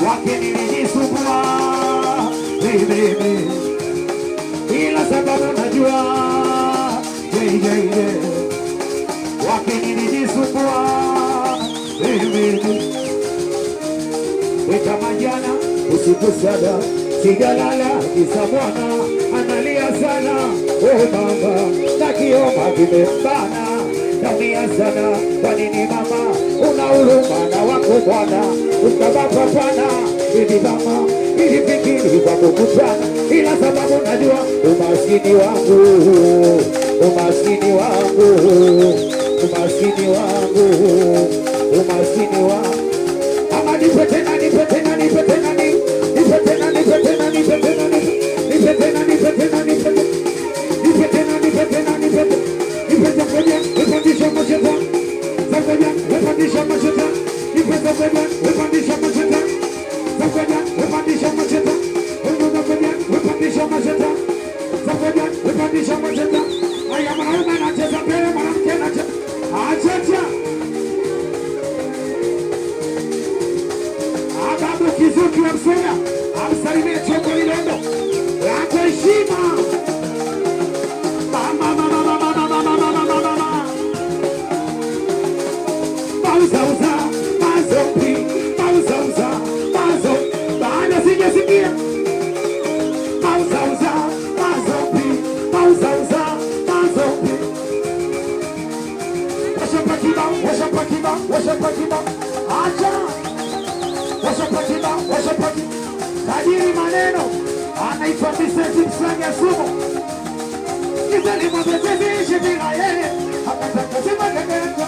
wake nilijisumbua ila sababu najua wake nilijisumbua kama jana usiku sana sijalala kisa mwana analia sana. Oh mama nakioma kimembana naumia sana. Kwa nini mama una huruma na wako bwana ukabapa bwana hivi mama ili fikiri kwa kukutana ila sababu najua umaskini wangu umaskini wangu umaskini wangu umaskini wangu ama nipe tena nipe tena nipe tena nipe tena nipe tena nipe tena nipe tena nipe tena nipe tena nipe tena nipe tena nipe tena nipe tena wepandisha macheta zakoja wepandisha macheta nipe zakoja wepandisha macheta zakoja wepandisha macheta zakoja wepandisha macheta zakoja wepandisha macheta haya mwanaume anacheza mbele mwanamke anacheza achacha ababu kizuki wa Msera amsalimie choko lilondo lako heshima Pauza mazombi pauza mazo baada sijasikia pauza mazombi pauza mazombi washapakiba acha washapakiba tajiri maneno anaitwa Miseti Msani ya Sumo nizali mwabezezi ishi bila yeye akataka sema kageka